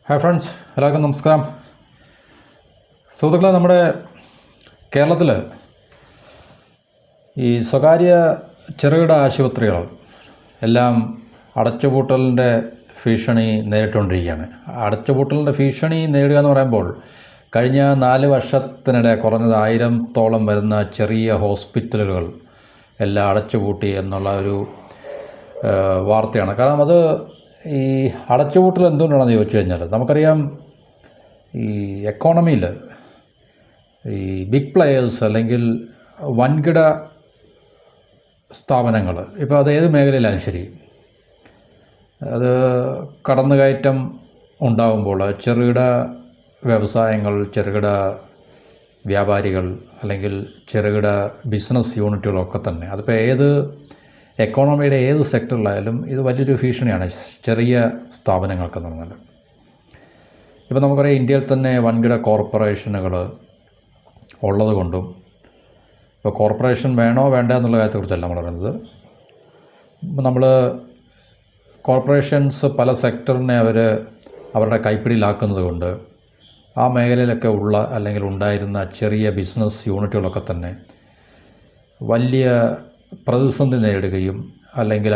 Hi friends, എല്ലാവർക്കും നമസ്കാരം. സുഹൃത്തുക്കളെ, നമ്മുടെ കേരളത്തിൽ ഈ സ്വകാര്യ ചെറുകിട ആശുപത്രികൾ എല്ലാം അടച്ചുപൂട്ടലിൻ്റെ ഭീഷണി നേരിട്ടുകൊണ്ടിരിക്കുകയാണ്. അടച്ചുപൂട്ടലിൻ്റെ ഭീഷണി നേരിടുക എന്ന് പറയുമ്പോൾ കഴിഞ്ഞ 4 വർഷത്തിനിടെ കുറഞ്ഞത് 1000-ഓളം വരുന്ന ചെറിയ ഹോസ്പിറ്റലുകൾ എല്ലാം അടച്ചുപൂട്ടി എന്നുള്ള ഒരു വാർത്തയാണ്. കാരണം അത് ഈ അടച്ചുപൂട്ടൽ എന്തുകൊണ്ടാണെന്ന് ചോദിച്ചു കഴിഞ്ഞാൽ, നമുക്കറിയാം ഈ എക്കോണമിയിൽ ഈ ബിഗ് പ്ലെയേഴ്സ് അല്ലെങ്കിൽ വൻകിട സ്ഥാപനങ്ങൾ, ഇപ്പോൾ അത് ഏത് മേഖലയിലാണ് ശരി, അത് കടന്നുകയറ്റം ഉണ്ടാകുമ്പോൾ ചെറുകിട വ്യവസായങ്ങൾ, ചെറുകിട വ്യാപാരികൾ അല്ലെങ്കിൽ ചെറുകിട ബിസിനസ് യൂണിറ്റുകളൊക്കെ തന്നെ, അതിപ്പോൾ ഏത് എക്കോണമിയുടെ ഏത് സെക്ടറിലായാലും ഇത് വലിയൊരു ഭീഷണിയാണ് ചെറിയ സ്ഥാപനങ്ങൾക്കെന്ന് പറഞ്ഞാൽ. ഇപ്പോൾ നമുക്കറിയാം, ഇന്ത്യയിൽ തന്നെ വൻകിട കോർപ്പറേഷനുകൾ ഉള്ളത് കൊണ്ടും, ഇപ്പോൾ കോർപ്പറേഷൻ വേണോ വേണ്ട എന്നുള്ള കാര്യത്തെക്കുറിച്ചല്ല നമ്മൾ പറയുന്നത്. ഇപ്പോൾ നമ്മൾ കോർപ്പറേഷൻസ് പല സെക്ടറിനെ അവരുടെ കൈപ്പിടിയിലാക്കുന്നത് കൊണ്ട് ആ മേഖലയിലൊക്കെ ഉള്ള അല്ലെങ്കിൽ ഉണ്ടായിരുന്ന ചെറിയ ബിസിനസ് യൂണിറ്റുകളൊക്കെ തന്നെ വലിയ പ്രതിസന്ധി നേരിടുകയും അല്ലെങ്കിൽ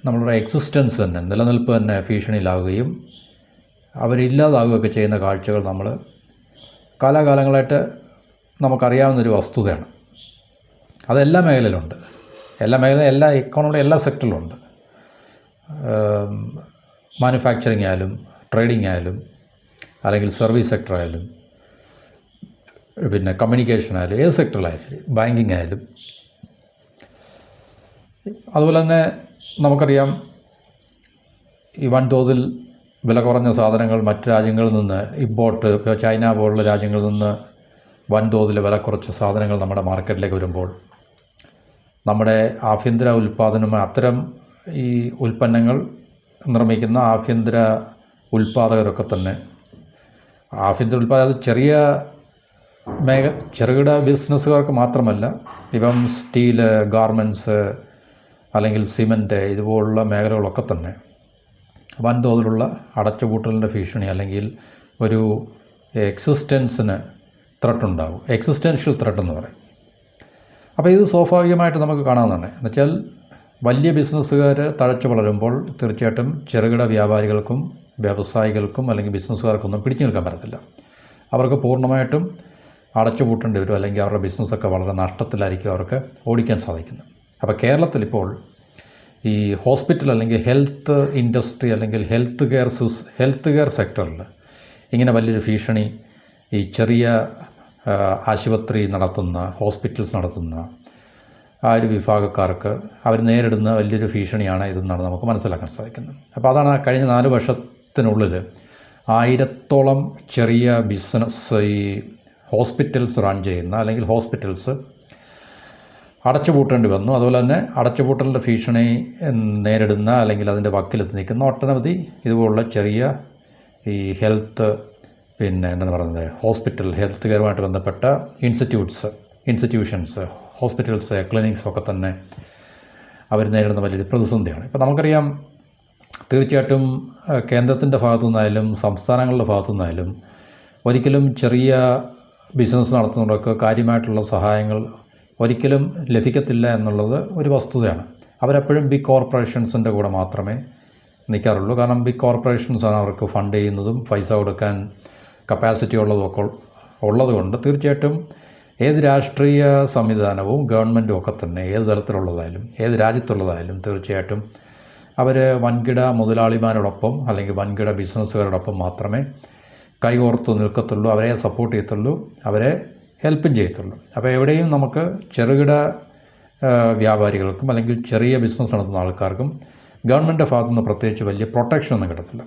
നമ്മളുടെ എക്സിസ്റ്റൻസ് തന്നെ, നിലനിൽപ്പ് തന്നെ ഭീഷണിയിലാവുകയും അവരില്ലാതാവുകയൊക്കെ ചെയ്യുന്ന കാഴ്ചകൾ നമ്മൾ കാലാകാലങ്ങളായിട്ട് നമുക്കറിയാവുന്നൊരു വസ്തുതയാണ്. അതെല്ലാ മേഖലയിലുണ്ട്. എല്ലാ എക്കോണമിയുടെ എല്ലാ സെക്ടറിലുണ്ട്. മാനുഫാക്ചറിങ് ആയാലും, ട്രേഡിംഗ് ആയാലും, അല്ലെങ്കിൽ സർവീസ് സെക്ടർ ആയാലും, പിന്നെ കമ്മ്യൂണിക്കേഷൻ ആയാലും, ഏത് സെക്ടറിലായാലും ശരി, ബാങ്കിങ് ആയാലും. അതുപോലെ തന്നെ നമുക്കറിയാം, ഈ വൻതോതിൽ വില കുറഞ്ഞ സാധനങ്ങൾ മറ്റ് രാജ്യങ്ങളിൽ നിന്ന് ഇമ്പോർട്ട്, ഇപ്പോൾ ചൈന പോലുള്ള രാജ്യങ്ങളിൽ നിന്ന് വൻതോതിൽ വില കുറച്ച സാധനങ്ങൾ നമ്മുടെ മാർക്കറ്റിലേക്ക് വരുമ്പോൾ നമ്മുടെ ആഭ്യന്തര ഉൽപ്പാദനം, അത്തരം ഈ ഉൽപ്പന്നങ്ങൾ നിർമ്മിക്കുന്ന ആഭ്യന്തര ഉൽപ്പാദകരൊക്കെ തന്നെ, ആഭ്യന്തര ഉൽപ്പാദക ചെറുകിട ബിസിനസ്സുകാർക്ക് മാത്രമല്ല, ഇപ്പം സ്റ്റീല്, ഗാർമെൻറ്റ്സ് അല്ലെങ്കിൽ സിമൻറ്റ് ഇതുപോലുള്ള മേഖലകളൊക്കെ തന്നെ വൻതോതിലുള്ള അടച്ചുപൂട്ടലിൻ്റെ ഭീഷണി അല്ലെങ്കിൽ ഒരു എക്സിസ്റ്റൻസിന് ത്രെട്ടുണ്ടാകും. എക്സിസ്റ്റൻഷ്യൽ ത്രെട്ട് എന്ന് പറയും. അപ്പോൾ ഇത് സ്വാഭാവികമായിട്ട് നമുക്ക് കാണാവുന്നതാണ്. എന്നുവെച്ചാൽ വലിയ ബിസിനസ്സുകാർ തഴച്ചു വളരുമ്പോൾ തീർച്ചയായിട്ടും ചെറുകിട വ്യാപാരികൾക്കും വ്യവസായികൾക്കും അല്ലെങ്കിൽ ബിസിനസ്സുകാർക്കൊന്നും പിടിച്ചു നിൽക്കാൻ പറ്റത്തില്ല. അവർക്ക് പൂർണ്ണമായിട്ടും അടച്ചുപൂട്ടേണ്ടി വരും, അല്ലെങ്കിൽ അവരുടെ ബിസിനസ്സൊക്കെ വളരെ നഷ്ടത്തിലായിരിക്കും അവർക്ക് ഓടിക്കാൻ സാധിക്കുന്നത്. അപ്പോൾ കേരളത്തിലിപ്പോൾ ഈ ഹോസ്പിറ്റൽ അല്ലെങ്കിൽ ഹെൽത്ത് ഇൻഡസ്ട്രി അല്ലെങ്കിൽ ഹെൽത്ത് കെയർ സെക്ടറിൽ ഇങ്ങനെ വലിയൊരു ഭീഷണി ഈ ചെറിയ ആശുപത്രി നടത്തുന്ന, ഹോസ്പിറ്റൽസ് നടത്തുന്ന ആ ഒരു വിഭാഗക്കാർക്ക് അവർ നേരിടുന്ന വലിയൊരു ഭീഷണിയാണ് ഇതെന്നാണ് നമുക്ക് മനസ്സിലാക്കാൻ സാധിക്കുന്നത്. അപ്പോൾ അതാണ് കഴിഞ്ഞ 4 വർഷത്തിനുള്ളിൽ 1000-ഓളം ചെറിയ ബിസിനസ് ഈ ഹോസ്പിറ്റൽസ് റൺ ചെയ്യുന്ന അല്ലെങ്കിൽ ഹോസ്പിറ്റൽസ് അടച്ചുപൂട്ടേണ്ടി വന്നു. അതുപോലെ തന്നെ അടച്ചുപൂട്ടലിൻ്റെ ഭീഷണി നേരിടുന്ന അല്ലെങ്കിൽ അതിൻ്റെ വക്കിലെത്തി നിൽക്കുന്ന ഒട്ടനവധി ഇതുപോലുള്ള ചെറിയ ഈ ഹെൽത്ത്, പിന്നെ എന്താണ് പറയുന്നത്, ഹെൽത്ത് കെയറുമായിട്ട് ബന്ധപ്പെട്ട ഇൻസ്റ്റിറ്റ്യൂഷൻസ്, ഹോസ്പിറ്റൽസ്, ക്ലിനിക്സ് ഒക്കെ തന്നെ അവർ നേരിടുന്ന വലിയൊരു പ്രതിസന്ധിയാണ്. ഇപ്പോൾ നമുക്കറിയാം, തീർച്ചയായിട്ടും കേന്ദ്രത്തിൻ്റെ ഭാഗത്തു നിന്നായാലും സംസ്ഥാനങ്ങളുടെ ഭാഗത്തു നിന്നായാലും ഒരിക്കലും ചെറിയ ബിസിനസ് നടത്തുന്നവർക്ക് കാര്യമായിട്ടുള്ള സഹായങ്ങൾ ഒരിക്കലും ലഭിക്കത്തില്ല എന്നുള്ളത് ഒരു വസ്തുതയാണ്. അവരെപ്പോഴും ബിഗ് കോർപ്പറേഷൻസിൻ്റെ കൂടെ മാത്രമേ നിൽക്കാറുള്ളൂ. കാരണം ബിഗ് കോർപ്പറേഷൻസാണ് അവർക്ക് ഫണ്ട് ചെയ്യുന്നതും പൈസ കൊടുക്കാൻ കപ്പാസിറ്റി ഉള്ളതുമൊക്കെ ഉള്ളതുകൊണ്ട് തീർച്ചയായിട്ടും ഏത് രാഷ്ട്രീയ സംവിധാനവും ഗവൺമെൻറ്റും ഒക്കെ തന്നെ ഏത് തരത്തിലുള്ളതായാലും ഏത് രാജ്യത്തുള്ളതായാലും തീർച്ചയായിട്ടും അവർ വൻകിട മുതലാളിമാരോടൊപ്പം അല്ലെങ്കിൽ വൻകിട ബിസിനസ്സുകാരോടൊപ്പം മാത്രമേ കൈകോർത്ത് നിൽക്കത്തുള്ളൂ, അവരെ സപ്പോർട്ട് ചെയ്യത്തുള്ളൂ, അവരെ ഹെൽപ്പും ചെയ്യത്തുള്ളൂ. അപ്പോൾ എവിടെയും നമുക്ക് ചെറുകിട വ്യാപാരികൾക്കും അല്ലെങ്കിൽ ചെറിയ ബിസിനസ് നടത്തുന്ന ആൾക്കാർക്കും ഗവൺമെൻറ്റിൻ്റെ ഭാഗത്തു നിന്ന് പ്രത്യേകിച്ച് വലിയ പ്രൊട്ടക്ഷൻ ഒന്നും കിട്ടത്തില്ല.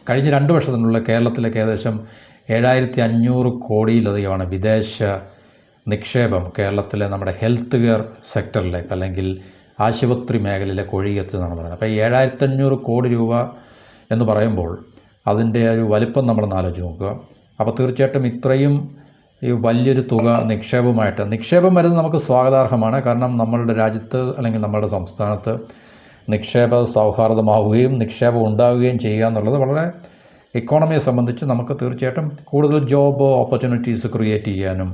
കഴിഞ്ഞ 2 വർഷത്തിനുള്ള കേരളത്തിലേക്ക് ഏകദേശം 7500 കോടിയിലധികമാണ് വിദേശ നിക്ഷേപം കേരളത്തിലെ നമ്മുടെ ഹെൽത്ത് കെയർ സെക്ടറിലേക്ക് അല്ലെങ്കിൽ ആശുപത്രി മേഖലയിലേക്ക് ഒഴുകിയെത്തുന്നതാണ് പറയുന്നത്. അപ്പോൾ ഈ 7500 കോടി രൂപ എന്ന് പറയുമ്പോൾ അതിൻ്റെ ഒരു വലിപ്പം നമ്മളൊന്ന് ആലോചിച്ച് നോക്കുക. അപ്പോൾ തീർച്ചയായിട്ടും ഇത്രയും ഈ വലിയൊരു തുക നിക്ഷേപം വരുന്നത് നമുക്ക് സ്വാഗതാർഹമാണ്. കാരണം നമ്മളുടെ രാജ്യത്ത് അല്ലെങ്കിൽ നമ്മുടെ സംസ്ഥാനത്ത് നിക്ഷേപ സൗഹാർദ്ദമാവുകയും നിക്ഷേപം ഉണ്ടാവുകയും ചെയ്യുക എന്നുള്ളത് വളരെ ഇക്കോണമിയെ സംബന്ധിച്ച് നമുക്ക് തീർച്ചയായിട്ടും കൂടുതൽ ജോബ് ഓപ്പർച്യൂണിറ്റീസ് ക്രിയേറ്റ് ചെയ്യാനും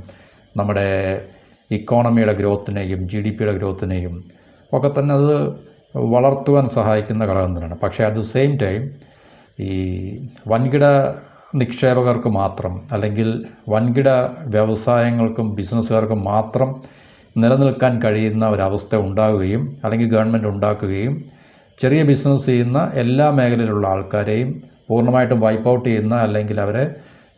നമ്മുടെ ഇക്കോണമിയുടെ ഗ്രോത്തിനെയും GDP ഗ്രോത്തിനെയും ഒക്കെ തന്നെ അത് വളർത്തുവാൻ സഹായിക്കുന്ന ഘടകം തന്നെയാണ്. പക്ഷേ അറ്റ് ദ സെയിം ടൈം ഈ വൻകിട നിക്ഷേപകർക്ക് മാത്രം അല്ലെങ്കിൽ വൻകിട വ്യവസായങ്ങൾക്കും ബിസിനസ്സുകാർക്കും മാത്രം നിലനിൽക്കാൻ കഴിയുന്ന ഒരവസ്ഥ ഉണ്ടാവുകയും അല്ലെങ്കിൽ ഗവൺമെൻറ് ഉണ്ടാക്കുകയും ചെറിയ ബിസിനസ് ചെയ്യുന്ന എല്ലാ മേഖലയിലുള്ള ആൾക്കാരെയും പൂർണ്ണമായിട്ടും വൈപ്പ് ഔട്ട് ചെയ്യുന്ന അല്ലെങ്കിൽ അവരെ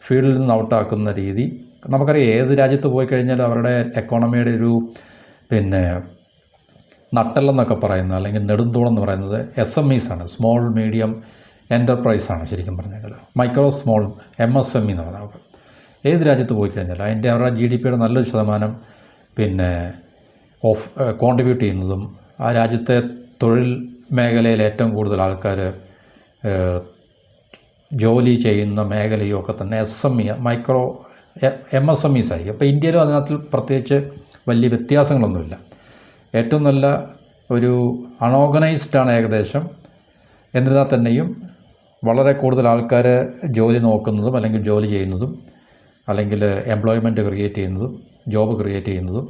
ഫീൽഡിൽ നിന്ന് ഔട്ടാക്കുന്ന രീതി നമുക്കറിയാം. ഏത് രാജ്യത്ത് പോയി കഴിഞ്ഞാലും അവരുടെ എക്കോണമിയുടെ ഒരു നട്ടെല്ലെന്നൊക്കെ പറയുന്നത് അല്ലെങ്കിൽ നെടുന്തൂണെന്ന് പറയുന്നത് SMEs ആണ്, സ്മോൾ മീഡിയം എൻ്റർപ്രൈസാണ്. ശരിക്കും പറഞ്ഞാൽ മൈക്രോ സ്മോൾ MSME എന്ന് പറഞ്ഞാൽ ഏത് രാജ്യത്ത് പോയി കഴിഞ്ഞാലും അതിൻ്റെ അവരുടെ GDP നല്ലൊരു ശതമാനം കോൺട്രിബ്യൂട്ട് ചെയ്യുന്നതും ആ രാജ്യത്തെ തൊഴിൽ മേഖലയിൽ ഏറ്റവും കൂടുതൽ ആൾക്കാർ ജോലി ചെയ്യുന്ന മേഖലയും ഒക്കെ തന്നെ SME മൈക്രോ MSMEs ആയിരിക്കും. അപ്പോൾ ഇന്ത്യയിലും അതിനകത്ത് പ്രത്യേകിച്ച് വലിയ വ്യത്യാസങ്ങളൊന്നുമില്ല. ഏറ്റവും നല്ല ഒരു അൺഓർഗനൈസ്ഡാണ് ഏകദേശം. എന്നിരുന്നാൽ തന്നെയും വളരെ കൂടുതൽ ആൾക്കാർ ജോലി നോക്കുന്നതും അല്ലെങ്കിൽ ജോലി ചെയ്യുന്നതും അല്ലെങ്കിൽ എംപ്ലോയ്മെൻറ്റ് ക്രിയേറ്റ് ചെയ്യുന്നതും ജോബ് ക്രിയേറ്റ് ചെയ്യുന്നതും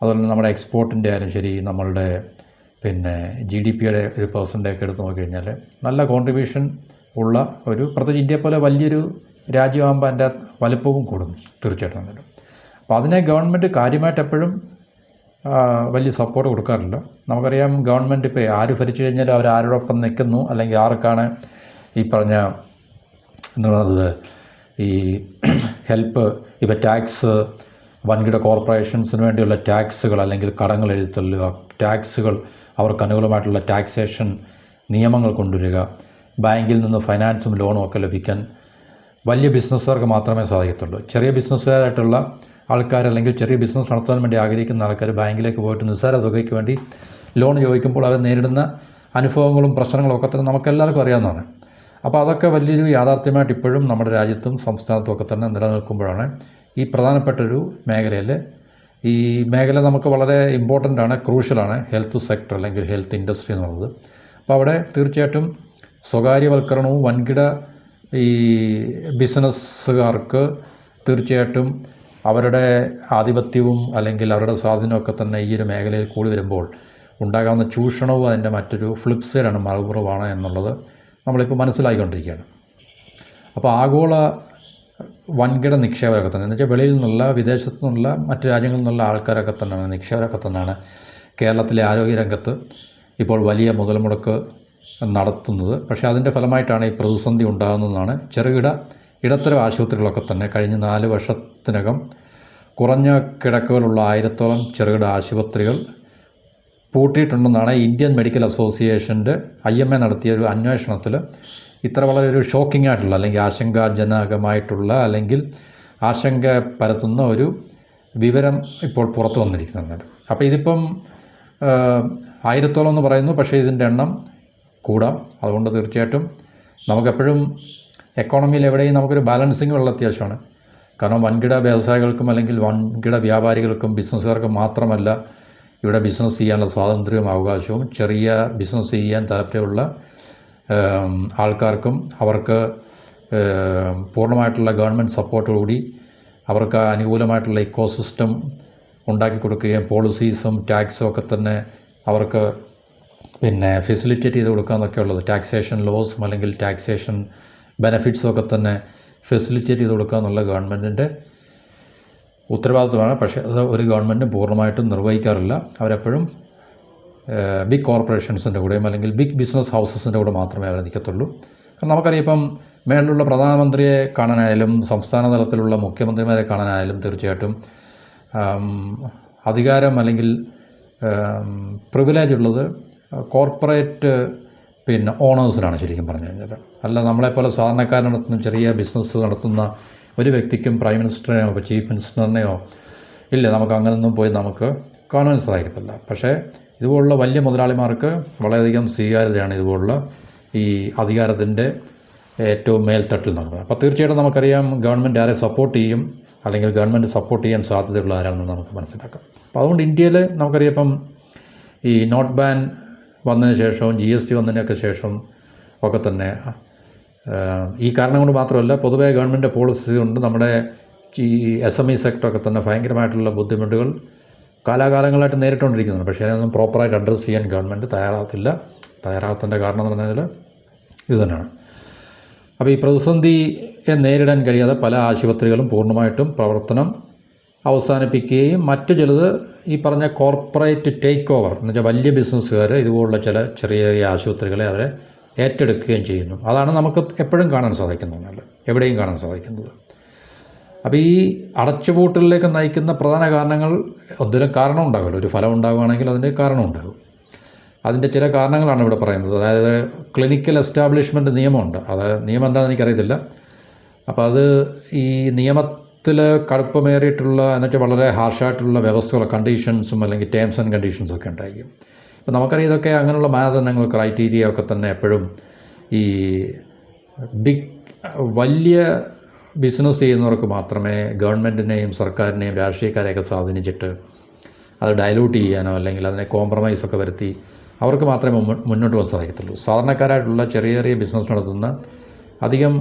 അതുപോലെ തന്നെ നമ്മുടെ എക്സ്പോർട്ടിൻ്റെ ആയാലും ശരി നമ്മളുടെ GDP ഒരു പെർസെൻ്റൊക്കെ എടുത്ത് നോക്കിക്കഴിഞ്ഞാൽ നല്ല കോൺട്രിബ്യൂഷൻ ഉള്ള ഒരു പ്രത്യേകിച്ച് ഇന്ത്യയെ പോലെ വലിയൊരു രാജ്യമാകുമ്പോൾ അതിൻ്റെ വലുപ്പവും കൂടും തീർച്ചയായിട്ടും. അപ്പോൾ അതിനെ ഗവൺമെൻറ് കാര്യമായിട്ട് എപ്പോഴും വലിയ സപ്പോർട്ട് കൊടുക്കാറില്ല. നമുക്കറിയാം ഗവൺമെൻറ് ഇപ്പോൾ ആര് ഭരിച്ചു കഴിഞ്ഞാലും അവർ ആരോടൊപ്പം നിൽക്കുന്നു അല്ലെങ്കിൽ ആർക്കാണ് ഈ പറഞ്ഞ എന്ന് പറയുന്നത് ഈ ഹെൽപ്പ് ഇപ്പോൾ ടാക്സ് വൻകിട കോർപ്പറേഷൻസിന് വേണ്ടിയുള്ള ടാക്സുകൾ അല്ലെങ്കിൽ കടങ്ങൾ എഴുതിത്തള്ളുക, ടാക്സുകൾ അവർക്ക് അനുകൂലമായിട്ടുള്ള ടാക്സേഷൻ നിയമങ്ങൾ കൊണ്ടുവരിക, ബാങ്കിൽ നിന്ന് ഫൈനാൻസും ലോണും ഒക്കെ ലഭിക്കാൻ വലിയ ബിസിനസ്സുകാർക്ക് മാത്രമേ സാധിക്കത്തുള്ളൂ. ചെറിയ ബിസിനസ്സുകാരായിട്ടുള്ള ആൾക്കാർ അല്ലെങ്കിൽ ചെറിയ ബിസിനസ് നടത്താൻ വേണ്ടി ആഗ്രഹിക്കുന്ന ആൾക്കാർ ബാങ്കിലേക്ക് പോയിട്ട് നിസ്സാര തുകയ്ക്ക് വേണ്ടി ലോൺ ചോദിക്കുമ്പോൾ അവർ നേരിടുന്ന അനുഭവങ്ങളും പ്രശ്നങ്ങളും ഒക്കെ തന്നെ നമുക്കെല്ലാവർക്കും അറിയാവുന്നതാണ്. അപ്പോൾ അതൊക്കെ വലിയൊരു യാഥാർത്ഥ്യമായിട്ട് ഇപ്പോഴും നമ്മുടെ രാജ്യത്തും സംസ്ഥാനത്തും ഒക്കെ തന്നെ നിലനിൽക്കുമ്പോഴാണ് ഈ പ്രധാനപ്പെട്ടൊരു മേഖലയിൽ ഈ മേഖല നമുക്ക് വളരെ ഇമ്പോർട്ടൻ്റ് ആണ്, ക്രൂഷ്യലാണ് ഹെൽത്ത് സെക്ടർ അല്ലെങ്കിൽ ഹെൽത്ത് ഇൻഡസ്ട്രി എന്നുള്ളത്. അപ്പോൾ അവിടെ തീർച്ചയായിട്ടും സ്വകാര്യവൽക്കരണവും വൻകിട ഈ ബിസിനസ്സുകാർക്ക് തീർച്ചയായിട്ടും അവരുടെ ആധിപത്യവും അല്ലെങ്കിൽ അവരുടെ സ്വാധീനമൊക്കെ തന്നെ ഈ ഒരു മേഖലയിൽ കൂടി വരുമ്പോൾ ഉണ്ടാകാവുന്ന ചൂഷണവും അതിൻ്റെ മറ്റൊരു ഫ്ലിപ്പ് സൈഡാണ്, മറുപുറമാണ് എന്നുള്ളത് നമ്മളിപ്പോൾ മനസ്സിലാക്കിക്കൊണ്ടിരിക്കുകയാണ്. അപ്പോൾ ആഗോള വൻകിട നിക്ഷേപകരൊക്കെ തന്നെ എന്ന് വെച്ചാൽ വെളിയിൽ നിന്നുള്ള വിദേശത്തു നിന്നുള്ള മറ്റ് രാജ്യങ്ങളിൽ നിന്നുള്ള ആൾക്കാരൊക്കെ തന്നെയാണ് നിക്ഷേപകരൊക്കെ തന്നെയാണ് കേരളത്തിലെ ആരോഗ്യരംഗത്ത് ഇപ്പോൾ വലിയ മുതൽ മുടക്ക് നടത്തുന്നത്. പക്ഷേ അതിൻ്റെ ഫലമായിട്ടാണ് ഈ പ്രതിസന്ധി ഉണ്ടാകുന്നതെന്നാണ് ചെറുകിട ഇടത്തരം ആശുപത്രികളൊക്കെ തന്നെ കഴിഞ്ഞ 4 വർഷത്തിനകം കുറഞ്ഞ കിടക്കുകളുള്ള 1000-ഓളം ചെറുകിട ആശുപത്രികൾ പൂട്ടിയിട്ടുണ്ടെന്നാണ് ഇന്ത്യൻ മെഡിക്കൽ അസോസിയേഷൻ്റെ IMA നടത്തിയ ഒരു അന്വേഷണത്തിൽ ഇത്ര വളരെ ഒരു ഷോക്കിംഗ് ആയിട്ടുള്ള അല്ലെങ്കിൽ ആശങ്കാജനകമായിട്ടുള്ള അല്ലെങ്കിൽ ആശങ്ക പരത്തുന്ന ഒരു വിവരം ഇപ്പോൾ പുറത്തു വന്നിരിക്കുന്നുണ്ട്. അപ്പോൾ ഇതിപ്പം 1000-ഓളം എന്ന് പറയുന്നു, പക്ഷേ ഇതിൻ്റെ എണ്ണം കൂടാം. അതുകൊണ്ട് തീർച്ചയായിട്ടും നമുക്കെപ്പോഴും എക്കോണമിയിൽ എവിടെയും നമുക്കൊരു ബാലൻസിങ് ഉള്ള അത്യാവശ്യമാണ്. കാരണം വൻകിട വ്യവസായികൾക്കും അല്ലെങ്കിൽ വൻകിട വ്യാപാരികൾക്കും ബിസിനസ്സുകാർക്കും മാത്രമല്ല ഇവിടെ ബിസിനസ് ചെയ്യാനുള്ള സ്വാതന്ത്ര്യവും അവകാശവും ചെറിയ ബിസിനസ് ചെയ്യാൻ താല്പര്യമുള്ള ആൾക്കാർക്കും അവർക്ക് പൂർണ്ണമായിട്ടുള്ള ഗവൺമെൻറ് സപ്പോർട്ടോടുകൂടി അവർക്ക് അനുകൂലമായിട്ടുള്ള ഇക്കോസിസ്റ്റം ഉണ്ടാക്കി കൊടുക്കുകയും പോളിസീസും ടാക്സും ഒക്കെ തന്നെ അവർക്ക് ഫെസിലിറ്റേറ്റ് ചെയ്ത് കൊടുക്കാമെന്നൊക്കെ ഉള്ളത്, ടാക്സേഷൻ ലോസും അല്ലെങ്കിൽ ടാക്സേഷൻ ബെനഫിറ്റ്സും ഒക്കെ തന്നെ ഫെസിലിറ്റേറ്റ് ചെയ്ത് കൊടുക്കുക എന്നുള്ള ഗവൺമെൻറ്റിൻ്റെ ഉത്തരവാദിത്വമാണ്. പക്ഷേ അത് ഒരു ഗവൺമെൻറ് പൂർണ്ണമായിട്ടും നിർവഹിക്കാറില്ല. അവരെപ്പോഴും ബിഗ് കോർപ്പറേഷൻസിൻ്റെ കൂടെയും അല്ലെങ്കിൽ ബിഗ് ബിസിനസ് ഹൗസസിൻ്റെ കൂടെ മാത്രമേ അവർ നിൽക്കത്തുള്ളൂ. കാരണം നമുക്കറിയാം ഇപ്പം മേളിലുള്ള പ്രധാനമന്ത്രിയെ കാണാനായാലും സംസ്ഥാന തലത്തിലുള്ള മുഖ്യമന്ത്രിമാരെ കാണാനായാലും തീർച്ചയായിട്ടും അധികാരം അല്ലെങ്കിൽ പ്രിവിലേജ് ഉള്ളത് കോർപ്പറേറ്റ് ഓണേഴ്സിനാണ് ശരിക്കും പറഞ്ഞു കഴിഞ്ഞാൽ. അല്ല നമ്മളെപ്പോലെ സാധാരണക്കാരൻ നടത്തുന്ന ചെറിയ ബിസിനസ് നടത്തുന്ന ഒരു വ്യക്തിക്കും പ്രൈം മിനിസ്റ്ററിനെയോ ചീഫ് മിനിസ്റ്ററിനെയോ ഇല്ല, നമുക്ക് അങ്ങനെയൊന്നും പോയി നമുക്ക് കാണാൻ സാധിക്കത്തില്ല. പക്ഷേ ഇതുപോലുള്ള വലിയ മുതലാളിമാർക്ക് വളരെയധികം സ്വീകാര്യതയാണ് ഇതുപോലുള്ള ഈ അധികാരത്തിൻ്റെ ഏറ്റവും മേൽത്തട്ടിൽ നടക്കുന്നത്. അപ്പോൾ തീർച്ചയായിട്ടും നമുക്കറിയാം ഗവൺമെൻറ് ആരെ സപ്പോർട്ട് ചെയ്യും അല്ലെങ്കിൽ ഗവൺമെൻറ് സപ്പോർട്ട് ചെയ്യാൻ സാധ്യതയുള്ള ആരാണെന്ന് നമുക്ക് മനസ്സിലാക്കാം. അപ്പോൾ അതുകൊണ്ട് ഇന്ത്യയിൽ നമുക്കറിയാം ഇപ്പം ഈ നോട്ട് ബാൻ വന്നതിന് ശേഷവും GST വന്നതിനൊക്കെ ശേഷം ഒക്കെ തന്നെ ഈ കാരണം കൊണ്ട് മാത്രമല്ല, പൊതുവേ ഗവൺമെൻറ് പോളിസി കൊണ്ട് നമ്മുടെ ഈ SME സെക്ടറൊക്കെ തന്നെ ഭയങ്കരമായിട്ടുള്ള ബുദ്ധിമുട്ടുകൾ കാലാകാലങ്ങളായിട്ട് നേരിട്ടുകൊണ്ടിരിക്കുന്നുണ്ട്. പക്ഷേ അതൊന്നും പ്രോപ്പറായിട്ട് അഡ്രസ്സ് ചെയ്യാൻ ഗവൺമെൻറ് തയ്യാറാകത്തിൻ്റെ കാരണം എന്ന് പറഞ്ഞാൽ ഇത് തന്നെയാണ്. അപ്പോൾ ഈ പ്രതിസന്ധിയെ നേരിടാൻ കഴിയാതെ പല ആശുപത്രികളും പൂർണ്ണമായിട്ടും പ്രവർത്തനം അവസാനിപ്പിക്കുകയും മറ്റു ചിലത് ഈ പറഞ്ഞ കോർപ്പറേറ്റ് ടേക്ക് ഓവർ എന്ന് വെച്ചാൽ വലിയ ബിസിനസ്സുകാർ ഇതുപോലുള്ള ചില ചെറിയ ചെറിയ ആശുപത്രികളെ അവരെ ഏറ്റെടുക്കുകയും ചെയ്യുന്നു. അതാണ് നമുക്ക് എപ്പോഴും കാണാൻ സാധിക്കുന്നത്, എവിടെയും കാണാൻ സാധിക്കുന്നത്. അപ്പോൾ ഈ അടച്ചുപൂട്ടലിലേക്ക് നയിക്കുന്ന പ്രധാന കാരണങ്ങൾ എന്തെങ്കിലും കാരണം ഉണ്ടാകുമല്ലോ. ഒരു ഫലം ഉണ്ടാകുകയാണെങ്കിൽ അതിൻ്റെ കാരണം ഉണ്ടാകും. അതിൻ്റെ ചില കാരണങ്ങളാണ് ഇവിടെ പറയുന്നത്. അതായത് ക്ലിനിക്കൽ എസ്റ്റാബ്ലിഷ്മെൻറ്റ് നിയമമുണ്ട്. അതായത് നിയമം എന്താണെന്ന് എനിക്കറിയത്തില്ല. അപ്പോൾ അത് ഈ നിയമത്തിൽ കടുപ്പമേറിയിട്ടുള്ള എന്നുവെച്ചാൽ വളരെ ഹാർഷായിട്ടുള്ള വ്യവസ്ഥകളോ കണ്ടീഷൻസും അല്ലെങ്കിൽ ടേംസ് ആൻഡ് കണ്ടീഷൻസൊക്കെ ഉണ്ടായിരിക്കും. ഇപ്പോൾ നമുക്കറിയാം ഇതൊക്കെ അങ്ങനെയുള്ള മാനദണ്ഡങ്ങൾ ക്രൈറ്റീരിയ ഒക്കെ തന്നെ എപ്പോഴും ഈ വലിയ ബിസിനസ് ചെയ്യുന്നവർക്ക് മാത്രമേ ഗവൺമെൻറ്റിനെയും സർക്കാരിനെയും രാഷ്ട്രീയക്കാരെയൊക്കെ സ്വാധീനിച്ചിട്ട് അത് ഡയലൂട്ട് ചെയ്യാനോ അല്ലെങ്കിൽ അതിനെ കോംപ്രമൈസൊക്കെ വരുത്തി അവർക്ക് മാത്രമേ മുന്നോട്ട് പോകാൻ സാധിക്കത്തുള്ളൂ. സാധാരണക്കാരായിട്ടുള്ള ചെറിയ ചെറിയ ബിസിനസ് നടത്തുന്ന അധികം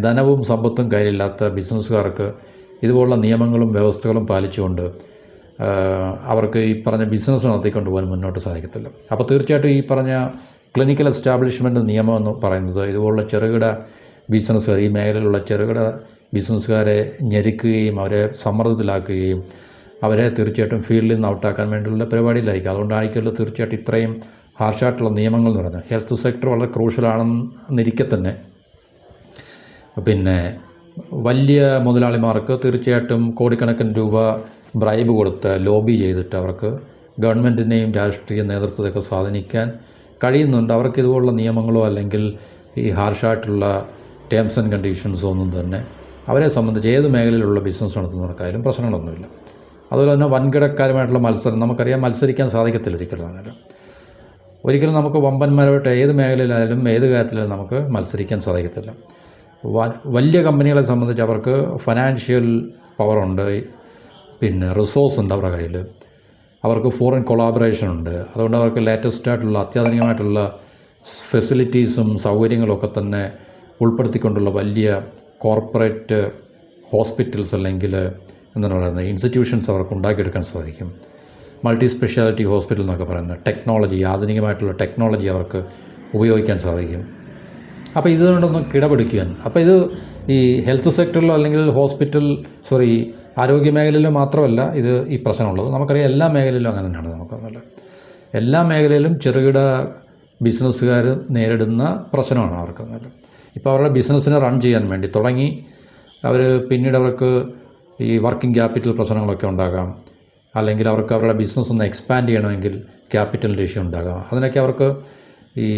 ധനവും സമ്പത്തും കയ്യിലില്ലാത്ത ബിസിനസ്സുകാർക്ക് ഇതുപോലുള്ള നിയമങ്ങളും വ്യവസ്ഥകളും പാലിച്ചുകൊണ്ട് അവർക്ക് ഈ പറഞ്ഞ ബിസിനസ് നടത്തിക്കൊണ്ട് പോകാൻ മുന്നോട്ട് സാധിക്കത്തില്ല. അപ്പോൾ തീർച്ചയായിട്ടും ഈ പറഞ്ഞ ക്ലിനിക്കൽ എസ്റ്റാബ്ലിഷ്മെൻറ്റ് നിയമം എന്ന് പറയുന്നത് ഇതുപോലുള്ള ചെറുകിട ബിസിനസ്സുകാർ, ഈ മേഖലയിലുള്ള ചെറുകിട ബിസിനസ്സുകാരെ ഞെരുക്കുകയും അവരെ സമ്മർദ്ദത്തിലാക്കുകയും അവരെ തീർച്ചയായിട്ടും ഫീൽഡിൽ നിന്ന് ഔട്ടാക്കാൻ വേണ്ടിയുള്ള പരിപാടിയിലായിരിക്കും. അതുകൊണ്ടായിരിക്കുമല്ലോ തീർച്ചയായിട്ടും ഇത്രയും ഹാർഷായിട്ടുള്ള നിയമങ്ങൾ എന്ന് പറയുന്നത്. ഹെൽത്ത് സെക്ടർ വളരെ ക്രൂഷ്യലാണെന്നിരിക്കെ തന്നെ വലിയ മുതലാളിമാർക്ക് തീർച്ചയായിട്ടും കോടിക്കണക്കിന് രൂപ ബ്രൈബ് കൊടുത്ത് ലോബി ചെയ്തിട്ട് അവർക്ക് ഗവൺമെൻറ്റിനെയും രാഷ്ട്രീയ നേതൃത്വത്തെയൊക്കെ സ്വാധീനിക്കാൻ കഴിയുന്നുണ്ട്. അവർക്ക് ഇതുപോലുള്ള നിയമങ്ങളോ അല്ലെങ്കിൽ ഈ ഹാർഷായിട്ടുള്ള ടേംസ് ആൻഡ് കണ്ടീഷൻസോ ഒന്നും തന്നെ അവരെ സംബന്ധിച്ച് ഏത് മേഖലയിലുള്ള ബിസിനസ് നടത്തുന്നവർക്കായാലും പ്രശ്നങ്ങളൊന്നുമില്ല. അതുപോലെ തന്നെ വൻകിടക്കാരുമായിട്ടുള്ള മത്സരം നമുക്കറിയാം, മത്സരിക്കാൻ സാധിക്കത്തില്ല ഒരിക്കലും നമുക്ക് വമ്പന്മാരായിട്ട് ഏത് മേഖലയിലായാലും ഏത് കാര്യത്തിലായാലും നമുക്ക് മത്സരിക്കാൻ സാധിക്കത്തില്ല. വലിയ കമ്പനികളെ സംബന്ധിച്ച് അവർക്ക് ഫിനാൻഷ്യൽ പവറുണ്ട്, റിസോഴ്സ് ഉണ്ട് അവരുടെ കയ്യിൽ, അവർക്ക് ഫോറിൻ കൊളാബറേഷൻ ഉണ്ട്. അതുകൊണ്ട് അവർക്ക് ലേറ്റസ്റ്റ് ആയിട്ടുള്ള അത്യാധുനികമായിട്ടുള്ള ഫെസിലിറ്റീസും സൗകര്യങ്ങളൊക്കെ തന്നെ ഉൾപ്പെടുത്തിക്കൊണ്ടുള്ള വലിയ കോർപ്പറേറ്റ് ഹോസ്പിറ്റൽസ് അല്ലെങ്കിൽ എന്താണ് പറയുന്നത് ഇൻസ്റ്റിറ്റ്യൂഷൻസ് അവർക്ക് ഉണ്ടാക്കിയെടുക്കാൻ സാധിക്കും. മൾട്ടി സ്പെഷ്യാലിറ്റി ഹോസ്പിറ്റൽ എന്നൊക്കെ പറയുന്നത് ടെക്നോളജി, ആധുനികമായിട്ടുള്ള ടെക്നോളജി അവർക്ക് ഉപയോഗിക്കാൻ സാധിക്കും. അപ്പോൾ ഇതുകൊണ്ടൊന്നും കിടപിടിക്കാൻ, അപ്പോൾ ഇത് ഈ ഹെൽത്ത് സെക്ടറിലോ അല്ലെങ്കിൽ ആരോഗ്യ മേഖലയിലോ മാത്രമല്ല ഇത് ഈ പ്രശ്നമുള്ളത്. നമുക്കറിയാം എല്ലാ മേഖലയിലും അങ്ങനെ തന്നെയാണ്. നമുക്കറിയാം എല്ലാ മേഖലയിലും ചെറുകിട ബിസിനസ്സുകാർ നേരിടുന്ന പ്രശ്നമാണ് അവർക്ക്. ഇപ്പോൾ അവരുടെ ബിസിനസ്സിനെ റൺ ചെയ്യാൻ വേണ്ടി തുടങ്ങി പിന്നീട് അവർക്ക് ഈ വർക്കിംഗ് ക്യാപിറ്റൽ പ്രശ്നങ്ങളൊക്കെ ഉണ്ടാകാം, അല്ലെങ്കിൽ അവർക്ക് അവരുടെ ബിസിനസ് ഒന്ന് എക്സ്പാൻഡ് ചെയ്യണമെങ്കിൽ ക്യാപിറ്റലിൻ്റെ ഇഷ്യൂ ഉണ്ടാകാം. അതിനൊക്കെ അവർക്ക് ഈ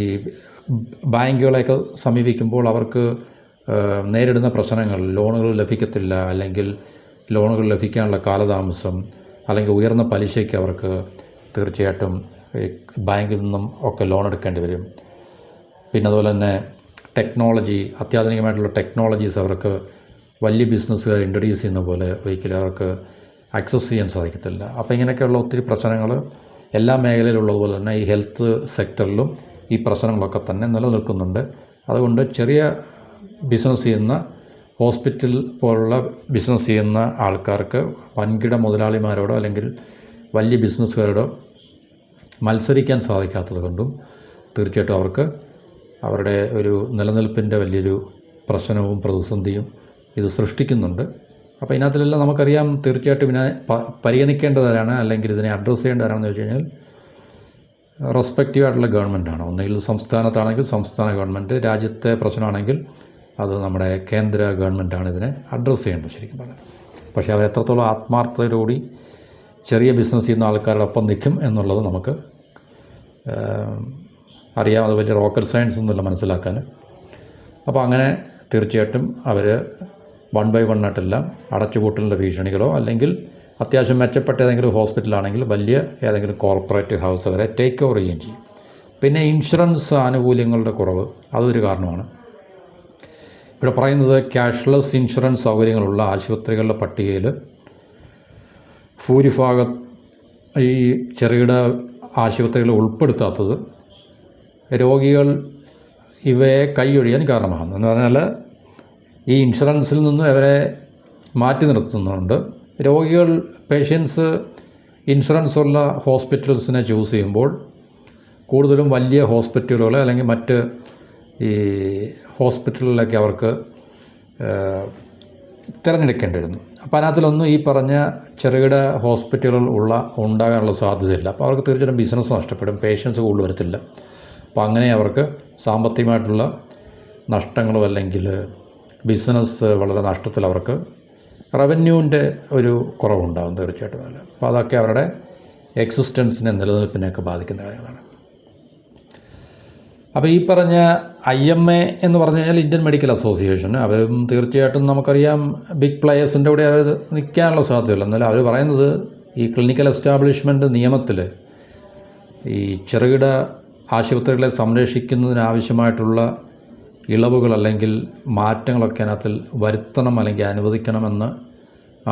ബാങ്കുകളെയൊക്കെ സമീപിക്കുമ്പോൾ അവർക്ക് നേരിടുന്ന പ്രശ്നങ്ങൾ, ലോണുകൾ ലഭിക്കത്തില്ല, അല്ലെങ്കിൽ ലോണുകൾ ലഭിക്കാനുള്ള കാലതാമസം, അല്ലെങ്കിൽ ഉയർന്ന പലിശയ്ക്ക് അവർക്ക് തീർച്ചയായിട്ടും ബാങ്കിൽ നിന്നും ഒക്കെ ലോൺ എടുക്കേണ്ടി വരും. പിന്നെ അതുപോലെ തന്നെ അത്യാധുനികമായിട്ടുള്ള ടെക്നോളജീസ് അവർക്ക് വലിയ ബിസിനസ്സുകാർ ഇൻട്രൊഡ്യൂസ് ചെയ്യുന്ന പോലെ ഒരിക്കലും അവർക്ക് ആക്സസ് ചെയ്യാൻ സാധിക്കത്തില്ല. അപ്പോൾ ഇങ്ങനെയൊക്കെയുള്ള ഒത്തിരി പ്രശ്നങ്ങൾ എല്ലാ മേഖലയിലുള്ളതുപോലെ തന്നെ ഈ ഹെൽത്ത് സെക്ടറിലും ഈ പ്രശ്നങ്ങളൊക്കെ തന്നെ നിലനിൽക്കുന്നുണ്ട്. അതുകൊണ്ട് ചെറിയ ബിസിനസ് ചെയ്യുന്ന ഹോസ്പിറ്റൽ പോലുള്ള ബിസിനസ് ചെയ്യുന്ന ആൾക്കാർക്ക് വൻകിട മുതലാളിമാരോടോ അല്ലെങ്കിൽ വലിയ ബിസിനസ്സുകാരോടോ മത്സരിക്കാൻ സാധിക്കാത്തത് കൊണ്ടും തീർച്ചയായിട്ടും അവർക്ക് അവരുടെ ഒരു നിലനിൽപ്പിൻ്റെ വലിയൊരു പ്രശ്നവും പ്രതിസന്ധിയും ഇത് സൃഷ്ടിക്കുന്നുണ്ട്. അപ്പോൾ ഇതിനകത്തിലെല്ലാം നമുക്കറിയാം തീർച്ചയായിട്ടും ഇതിനെ പരിഗണിക്കേണ്ടവരാണ്, അല്ലെങ്കിൽ ഇതിനെ അഡ്രസ്സ് ചെയ്യേണ്ടവരാണെന്ന് വെച്ച് കഴിഞ്ഞാൽ റെസ്പെക്റ്റീവ് ആയിട്ടുള്ള ഗവൺമെൻറ്റാണ്. ഒന്നുകിൽ സംസ്ഥാനത്താണെങ്കിൽ സംസ്ഥാന ഗവൺമെൻറ്, രാജ്യത്തെ പ്രശ്നമാണെങ്കിൽ അത് നമ്മുടെ കേന്ദ്ര ഗവൺമെൻറ്റാണ് ഇതിനെ അഡ്രസ്സ് ചെയ്യേണ്ടത് ശരിക്കും പറഞ്ഞാൽ. പക്ഷേ അവർ എത്രത്തോളം ആത്മാർത്ഥതയോടുകൂടി ചെറിയ ബിസിനസ് ചെയ്യുന്ന ആൾക്കാരുടെ ഒപ്പം നിൽക്കും എന്നുള്ളത് നമുക്ക് അറിയാം. അത് വലിയ റോക്കറ്റ് സയൻസ് ഒന്നുമില്ല മനസ്സിലാക്കാൻ. അപ്പോൾ അങ്ങനെ തീർച്ചയായിട്ടും അവർ വൺ ബൈ വൺ ആയിട്ടെല്ലാം അടച്ചുപൂട്ടലിൻ്റെ ഭീഷണികളോ അല്ലെങ്കിൽ അത്യാവശ്യം മെച്ചപ്പെട്ട ഏതെങ്കിലും ഹോസ്പിറ്റലാണെങ്കിൽ വലിയ ഏതെങ്കിലും കോർപ്പറേറ്റ് ഹൗസ് അവരെ ടേക്ക് ഓവർ ചെയ്യുകയും ചെയ്യും. പിന്നെ ഇൻഷുറൻസ് ആനുകൂല്യങ്ങളുടെ കുറവ് അതൊരു കാരണമാണ്. ഇവിടെ പറയുന്നത് ക്യാഷ്ലെസ് ഇൻഷുറൻസ് സൗകര്യങ്ങളുള്ള ആശുപത്രികളുടെ പട്ടികയിൽ ഭൂരിഭാഗം ഈ ചെറുകിട ആശുപത്രികൾ ഉൾപ്പെടുത്താത്തത് രോഗികൾ ഇവയെ കൈയൊഴിയാൻ കാരണമാകുന്നു. എന്ന് പറഞ്ഞാൽ ഈ ഇൻഷുറൻസിൽ നിന്നും ഇവരെ മാറ്റി നിർത്തുന്നുണ്ട്. രോഗികൾ, പേഷ്യൻസ് ഇൻഷുറൻസ് ഉള്ള ഹോസ്പിറ്റൽസിനെ ചൂസ് ചെയ്യുമ്പോൾ കൂടുതലും വലിയ ഹോസ്പിറ്റലുകൾ അല്ലെങ്കിൽ മറ്റ് ഈ ഹോസ്പിറ്റലിലൊക്കെ അവർക്ക് തിരഞ്ഞെടുക്കേണ്ടി വരുന്നു. അപ്പോൾ അതിനകത്തിലൊന്നും ഈ പറഞ്ഞ ചെറുകിട ഹോസ്പിറ്റലുകൾ ഉണ്ടാകാനുള്ള സാധ്യതയില്ല. അപ്പോൾ അവർക്ക് തീർച്ചയായിട്ടും ബിസിനസ് നഷ്ടപ്പെടും, പേഷ്യൻസ് കൂടുതൽ വരത്തില്ല. അപ്പോൾ അങ്ങനെ അവർക്ക് സാമ്പത്തികമായിട്ടുള്ള നഷ്ടങ്ങളോ അല്ലെങ്കിൽ ബിസിനസ് വളരെ നഷ്ടത്തിൽ അവർക്ക് റവന്യൂവിൻ്റെ ഒരു കുറവുണ്ടാകും തീർച്ചയായിട്ടും. അപ്പോൾ അതൊക്കെ അവരുടെ എക്സിസ്റ്റൻസിനെ, നിലനിൽപ്പിനെയൊക്കെ ബാധിക്കുന്ന കാര്യങ്ങളാണ്. അപ്പോൾ ഈ പറഞ്ഞ IMA എന്ന് പറഞ്ഞു കഴിഞ്ഞാൽ ഇന്ത്യൻ മെഡിക്കൽ അസോസിയേഷൻ, അവരും തീർച്ചയായിട്ടും നമുക്കറിയാം ബിഗ് പ്ലെയേഴ്സിൻ്റെ കൂടെ അവർ നിൽക്കാനുള്ള സാധ്യതയില്ല. എന്നാലും അവർ പറയുന്നത് ഈ ക്ലിനിക്കൽ എസ്റ്റാബ്ലിഷ്മെൻറ്റ് നിയമത്തിൽ ഈ ചെറുകിട ആശുപത്രികളെ സംരക്ഷിക്കുന്നതിനാവശ്യമായിട്ടുള്ള ഇളവുകൾ അല്ലെങ്കിൽ മാറ്റങ്ങളൊക്കെ അതിനകത്തിൽ വരുത്തണം അല്ലെങ്കിൽ അനുവദിക്കണമെന്ന്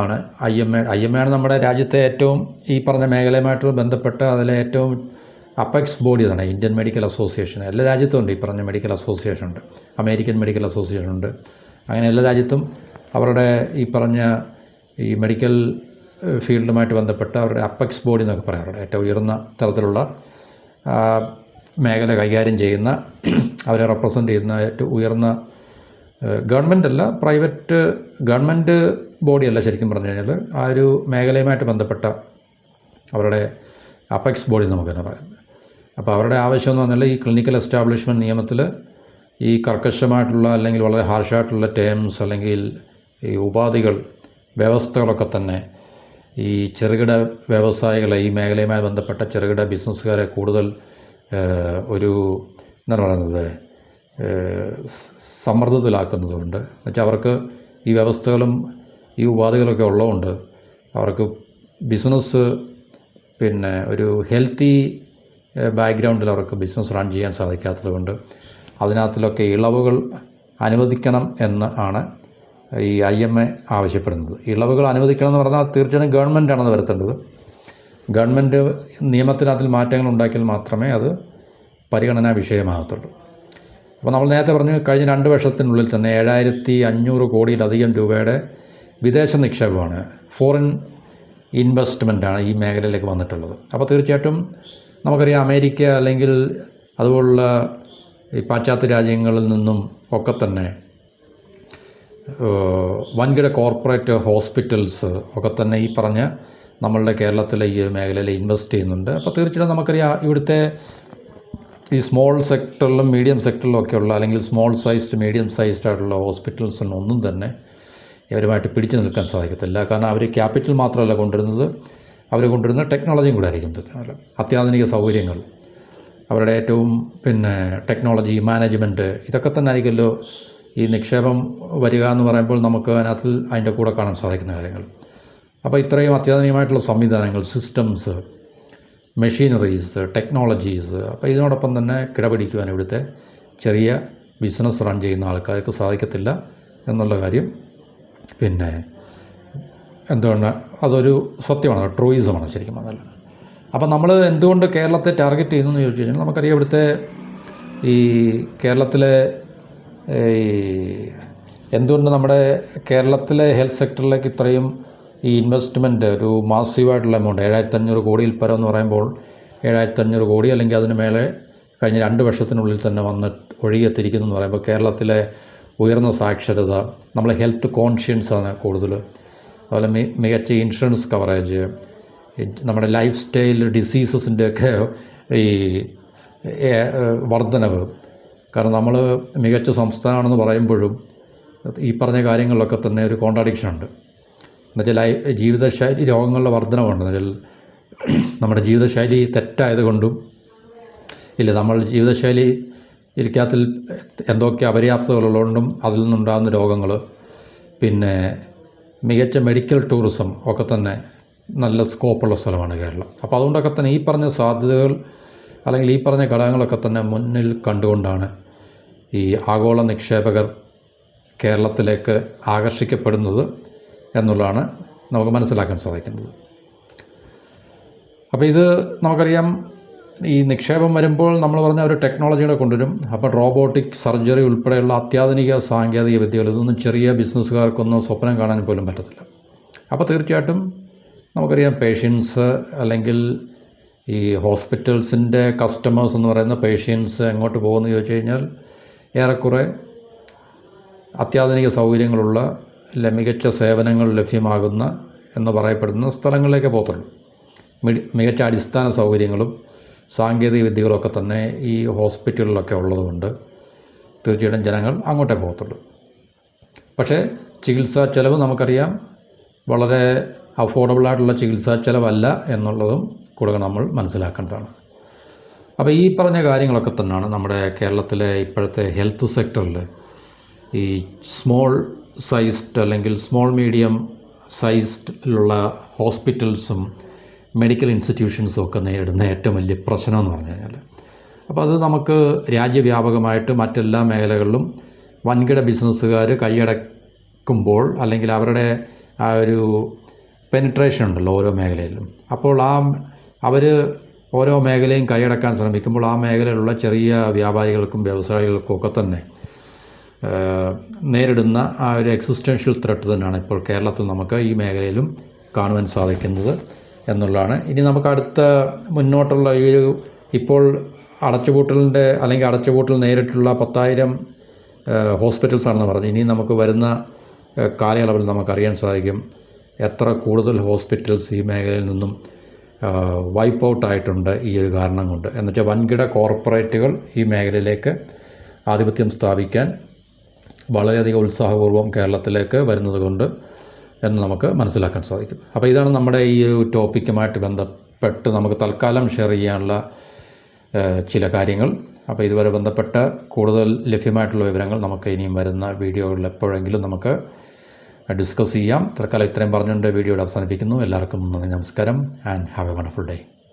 ആണ് IMA ആണ് നമ്മുടെ രാജ്യത്തെ ഏറ്റവും ഈ പറഞ്ഞ മേഖലയുമായിട്ട് ബന്ധപ്പെട്ട അതിലെ ഏറ്റവും അപ്പെക്സ് ബോഡി അതാണ് ഇന്ത്യൻ മെഡിക്കൽ അസോസിയേഷൻ. എല്ലാ രാജ്യത്തും ഉണ്ട് ഈ പറഞ്ഞ മെഡിക്കൽ അസോസിയേഷൻ ഉണ്ട്, അമേരിക്കൻ മെഡിക്കൽ അസോസിയേഷൻ ഉണ്ട്. അങ്ങനെ എല്ലാ രാജ്യത്തും അവരുടെ ഈ പറഞ്ഞ ഈ മെഡിക്കൽ ഫീൽഡുമായിട്ട് ബന്ധപ്പെട്ട അവരുടെ അപ്പെക്സ് ബോഡി എന്നൊക്കെ പറയാറുണ്ട്. ഏറ്റവും ഉയർന്ന തരത്തിലുള്ള മേഖല കൈകാര്യം ചെയ്യുന്ന, അവരെ റെപ്രസെൻ്റ് ചെയ്യുന്ന ഏറ്റവും ഉയർന്ന ഗവൺമെൻറ് അല്ല, പ്രൈവറ്റ് ഗവൺമെൻറ് ബോഡിയല്ല ശരിക്കും പറഞ്ഞു കഴിഞ്ഞാൽ ആ ഒരു മേഖലയുമായിട്ട് ബന്ധപ്പെട്ട അവരുടെ അപ്പെക്സ് ബോഡി നമുക്ക് തന്നെ പറയാം. അപ്പോൾ അവരുടെ ആവശ്യം എന്ന് പറഞ്ഞാൽ ഈ ക്ലിനിക്കൽ എസ്റ്റാബ്ലിഷ്മെൻറ്റ് നിയമത്തിൽ ഈ കർക്കശമായിട്ടുള്ള അല്ലെങ്കിൽ വളരെ ഹാർഷായിട്ടുള്ള ടേംസ് അല്ലെങ്കിൽ ഈ ഉപാധികൾ, വ്യവസ്ഥകളൊക്കെ തന്നെ ഈ ചെറുകിട വ്യവസായികളെ, ഈ മേഖലയുമായി ബന്ധപ്പെട്ട ചെറുകിട ബിസിനസ്സുകാരെ കൂടുതൽ ഒരു എന്താണ് പറയുന്നത് സമ്മർദ്ദത്തിലാക്കുന്നതുകൊണ്ട്, എന്നുവെച്ചാൽ അവർക്ക് ഈ വ്യവസ്ഥകളും ഈ ഉപാധികളൊക്കെ ഉള്ളതുകൊണ്ട് അവർക്ക് ബിസിനസ് പിന്നെ ഒരു ഹെൽത്തി ബാക്ക്ഗ്രൗണ്ടിൽ അവർക്ക് ബിസിനസ് റൺ ചെയ്യാൻ സാധിക്കാത്തത് കൊണ്ട് അതിനകത്തിലൊക്കെ ഇളവുകൾ അനുവദിക്കണം എന്ന് ആണ് ഈ IMA ആവശ്യപ്പെടുന്നത്. ഇളവുകൾ അനുവദിക്കണം എന്ന് പറഞ്ഞാൽ തീർച്ചയായും ഗവൺമെൻറ്റാണെന്ന് വരുത്തേണ്ടത്. ഗവൺമെൻറ് നിയമത്തിനകത്തിൽ മാറ്റങ്ങൾ ഉണ്ടാക്കിയാൽ മാത്രമേ അത് പരിഗണനാ വിഷയമാകത്തുള്ളൂ. അപ്പോൾ നമ്മൾ നേരത്തെ പറഞ്ഞു കഴിഞ്ഞ 2 വർഷത്തിനുള്ളിൽ തന്നെ 7500 കോടിയിലധികം രൂപയുടെ വിദേശ നിക്ഷേപമാണ്, ഫോറിൻ ഇൻവെസ്റ്റ്മെൻറ്റാണ് ഈ മേഖലയിലേക്ക് വന്നിട്ടുള്ളത്. അപ്പോൾ തീർച്ചയായിട്ടും നമുക്കറിയാം അമേരിക്ക അല്ലെങ്കിൽ അതുപോലുള്ള ഈ പാശ്ചാത്യ രാജ്യങ്ങളിൽ നിന്നും ഒക്കെ തന്നെ വൻകിട കോർപ്പറേറ്റ് ഹോസ്പിറ്റൽസ് ഒക്കെ തന്നെ ഈ പറഞ്ഞ നമ്മളുടെ കേരളത്തിലെ ഈ മേഖലയിൽ ഇൻവെസ്റ്റ് ചെയ്യുന്നുണ്ട്. അപ്പോൾ തീർച്ചയായിട്ടും നമുക്കറിയാം ഇവിടുത്തെ ഈ സ്മോൾ സെക്ടറിലും മീഡിയം സെക്ടറിലും ഒക്കെയുള്ള അല്ലെങ്കിൽ സ്മോൾ സൈസ്ഡ് മീഡിയം സൈസ്ഡ് ആയിട്ടുള്ള ഹോസ്പിറ്റൽസിനൊന്നും തന്നെ ഇവരുമായിട്ട് പിടിച്ചു നിൽക്കാൻ സാധിക്കത്തില്ല. കാരണം അവർ ക്യാപിറ്റൽ മാത്രമല്ല കൊണ്ടുവരുന്നത്, അവർ കൊണ്ടുവരുന്ന ടെക്നോളജിയും കൂടെ ആയിരിക്കും. അത്യാധുനിക സൗകര്യങ്ങൾ, അവരുടെ ഏറ്റവും ടെക്നോളജി, മാനേജ്മെൻറ്റ്, ഇതൊക്കെ തന്നെ ആയിരിക്കുമല്ലോ ഈ നിക്ഷേപം വരിക എന്ന് പറയുമ്പോൾ നമുക്ക് അതിൻ്റെ കൂടെ കാണാൻ സാധിക്കുന്ന കാര്യങ്ങൾ. അപ്പോൾ ഇത്രയും അത്യാധുനികമായിട്ടുള്ള സംവിധാനങ്ങൾ, സിസ്റ്റംസ്, മെഷീനറീസ്, ടെക്നോളജീസ്, അപ്പോൾ ഇതിനോടൊപ്പം തന്നെ കിടപിടിക്കുവാൻ ഇവിടുത്തെ ചെറിയ ബിസിനസ് റൺ ചെയ്യുന്ന ആൾക്കാർക്ക് സാധിക്കത്തില്ല എന്നുള്ള കാര്യം എന്തുകൊണ്ട് അതൊരു സത്യമാണ്, ട്രൂയിസമാണ് ശരിക്കും പറഞ്ഞാൽ. അപ്പോൾ നമ്മൾ എന്തുകൊണ്ട് കേരളത്തെ ടാർഗറ്റ് ചെയ്യുന്നു എന്ന് ചോദിച്ചു കഴിഞ്ഞാൽ നമുക്കറിയാം ഇവിടുത്തെ ഈ കേരളത്തിലെ എന്തുകൊണ്ട് നമ്മുടെ കേരളത്തിലെ ഹെൽത്ത് സെക്ടറിലേക്ക് ഇത്രയും ഈ ഇൻവെസ്റ്റ്മെൻറ്റ് ഒരു മാസീവായിട്ടുള്ള എമൗണ്ട് 7500 കോടിയിൽ പരം എന്ന് പറയുമ്പോൾ 7500 കോടി അല്ലെങ്കിൽ അതിന് മേലെ കഴിഞ്ഞ 2 വർഷത്തിനുള്ളിൽ തന്നെ വന്ന് ഒഴുകിയെത്തിയിരിക്കുന്നു എന്ന് പറയുമ്പോൾ കേരളത്തിലെ ഉയർന്ന സാക്ഷരത, നമ്മളെ ഹെൽത്ത് കോൺഷ്യൻസാണ് കൂടുതൽ, അതുപോലെ മികച്ച ഇൻഷുറൻസ് കവറേജ്, നമ്മുടെ ലൈഫ് സ്റ്റൈൽ ഡിസീസസിൻ്റെയൊക്കെ ഈ വർധനവ്. കാരണം നമ്മൾ മികച്ച സംസ്ഥാനമാണെന്ന് പറയുമ്പോഴും ഈ പറഞ്ഞ കാര്യങ്ങളിലൊക്കെ തന്നെ ഒരു കോൺട്രാഡിക്ഷൻ ഉണ്ട്. എന്നുവെച്ചാൽ ജീവിതശൈലി രോഗങ്ങളുടെ വർധനവുണ്ട്. എന്നുവെച്ചാൽ നമ്മുടെ ജീവിതശൈലി തെറ്റായതുകൊണ്ടും ഇല്ല, നമ്മൾ ജീവിതശൈലി ഇരിക്കാത്തിൽ എന്തൊക്കെ അപര്യാപ്തതകളുള്ളതുകൊണ്ടും അതിൽ നിന്നുണ്ടാകുന്ന രോഗങ്ങൾ, മികച്ച മെഡിക്കൽ ടൂറിസം ഒക്കെ തന്നെ നല്ല സ്കോപ്പുള്ള സ്ഥലമാണ് കേരളം. അപ്പോൾ അതുകൊണ്ടൊക്കെ തന്നെ ഈ പറഞ്ഞ സാധ്യതകൾ അല്ലെങ്കിൽ ഈ പറഞ്ഞ ഘടകങ്ങളൊക്കെ തന്നെ മുന്നിൽ കണ്ടുകൊണ്ടാണ് ഈ ആഗോള നിക്ഷേപകർ കേരളത്തിലേക്ക് ആകർഷിക്കപ്പെടുന്നത് എന്നുള്ളതാണ് നമുക്ക് മനസ്സിലാക്കാൻ സാധിക്കുന്നത്. അപ്പോൾ ഇത് നമുക്കറിയാം ഈ നിക്ഷേപം വരുമ്പോൾ നമ്മൾ പറഞ്ഞ ഒരു ടെക്നോളജിയുടെ കൊണ്ടുവരും. അപ്പോൾ റോബോട്ടിക് സർജറി ഉൾപ്പെടെയുള്ള അത്യാധുനിക സാങ്കേതിക വിദ്യകൾ, ഇതൊന്നും ചെറിയ ബിസിനസ്സുകാർക്കൊന്നും സ്വപ്നം കാണാൻ പോലും പറ്റത്തില്ല. അപ്പോൾ തീർച്ചയായിട്ടും നമുക്കറിയാം പേഷ്യൻസ് അല്ലെങ്കിൽ ഈ ഹോസ്പിറ്റൽസിൻ്റെ കസ്റ്റമേഴ്സ് എന്ന് പറയുന്ന പേഷ്യൻസ് എങ്ങോട്ട് പോകുമെന്ന് ചോദിച്ചു കഴിഞ്ഞാൽ ഏറെക്കുറെ അത്യാധുനിക സൗകര്യങ്ങളുള്ള മികച്ച സേവനങ്ങൾ ലഭ്യമാകുന്ന എന്ന് പറയപ്പെടുന്ന സ്ഥലങ്ങളിലേക്ക് പോകത്തുള്ളൂ. മികച്ച അടിസ്ഥാന സൗകര്യങ്ങളും സാങ്കേതിക വിദ്യകളൊക്കെ തന്നെ ഈ ഹോസ്പിറ്റലിലൊക്കെ ഉള്ളതുകൊണ്ട് തീർച്ചയായിട്ടും ജനങ്ങൾ അങ്ങോട്ടേ പോകത്തുള്ളൂ. പക്ഷേ ചികിത്സാ ചെലവ് നമുക്കറിയാം വളരെ അഫോർഡബിളായിട്ടുള്ള ചികിത്സാ ചെലവല്ല എന്നുള്ളതും കൂടെ നമ്മൾ മനസ്സിലാക്കേണ്ടതാണ്. അപ്പോൾ ഈ പറഞ്ഞ കാര്യങ്ങളൊക്കെ തന്നെയാണ് നമ്മുടെ കേരളത്തിലെ ഇപ്പോഴത്തെ ഹെൽത്ത് സെക്ടറിൽ ഈ സ്മോൾ സൈസ്ഡ് അല്ലെങ്കിൽ സ്മോൾ മീഡിയം സൈസ്ഡിലുള്ള ഹോസ്പിറ്റൽസും മെഡിക്കൽ ഇൻസ്റ്റിറ്റ്യൂഷൻസും ഒക്കെ നേരിടുന്ന ഏറ്റവും വലിയ പ്രശ്നം എന്ന് പറഞ്ഞു കഴിഞ്ഞാൽ, അപ്പോൾ അത് നമുക്ക് രാജ്യവ്യാപകമായിട്ട് മറ്റെല്ലാ മേഖലകളിലും വൻകിട ബിസിനസ്സുകാർ കൈയടക്കുമ്പോൾ അല്ലെങ്കിൽ അവരുടെ ആ ഒരു പെനിട്രേഷൻ ഉണ്ടല്ലോ ഓരോ മേഖലയിലും, അപ്പോൾ അവർ ഓരോ മേഖലയും കൈയടക്കാൻ ശ്രമിക്കുമ്പോൾ ആ മേഖലയിലുള്ള ചെറിയ വ്യാപാരികൾക്കും വ്യവസായികൾക്കും ഒക്കെ തന്നെ നേരിടുന്ന ആ ഒരു എക്സിസ്റ്റൻഷ്യൽ ത്രെട്ട് തന്നെയാണ് ഇപ്പോൾ കേരളത്തിൽ നമുക്ക് ഈ മേഖലയിലും കാണുവാൻ സാധിക്കുന്നത് എന്നുള്ളതാണ്. ഇനി നമുക്ക് അടുത്ത മുന്നോട്ടുള്ള ഈ ഇപ്പോൾ അടച്ചുപൂട്ടൽ നേരിട്ടുള്ള 10,000 ഹോസ്പിറ്റൽസാണെന്ന് പറഞ്ഞു. ഇനി നമുക്ക് വരുന്ന കാലയളവിൽ നമുക്കറിയാൻ സാധിക്കും എത്ര കൂടുതൽ ഹോസ്പിറ്റൽസ് ഈ മേഖലയിൽ നിന്നും വൈപ്പ് ഔട്ടായിട്ടുണ്ട് ഈ ഒരു കാരണം കൊണ്ട്. എന്നുവെച്ചാൽ വൻകിട കോർപ്പറേറ്റുകൾ ഈ മേഖലയിലേക്ക് ആധിപത്യം സ്ഥാപിക്കാൻ വളരെയധികം ഉത്സാഹപൂർവ്വം കേരളത്തിലേക്ക് വരുന്നത് കൊണ്ട് എന്ന് നമുക്ക് മനസ്സിലാക്കാൻ സാധിക്കും. അപ്പോൾ ഇതാണ് നമ്മുടെ ഈ ഒരു ടോപ്പിക്കുമായിട്ട് ബന്ധപ്പെട്ട് നമുക്ക് തൽക്കാലം ഷെയർ ചെയ്യാനുള്ള ചില കാര്യങ്ങൾ. അപ്പോൾ ഇതുവരെ ബന്ധപ്പെട്ട കൂടുതൽ ലഭ്യമായിട്ടുള്ള വിവരങ്ങൾ നമുക്ക് ഇനിയും വരുന്ന വീഡിയോകളിൽ എപ്പോഴെങ്കിലും നമുക്ക് ഡിസ്കസ് ചെയ്യാം. തൽക്കാലം ഇത്രയും പറഞ്ഞുകൊണ്ട് വീഡിയോയുടെ അവസാനിപ്പിക്കുന്നു. എല്ലാവർക്കും നന്ദി, നമസ്കാരം, and have A wonderful day.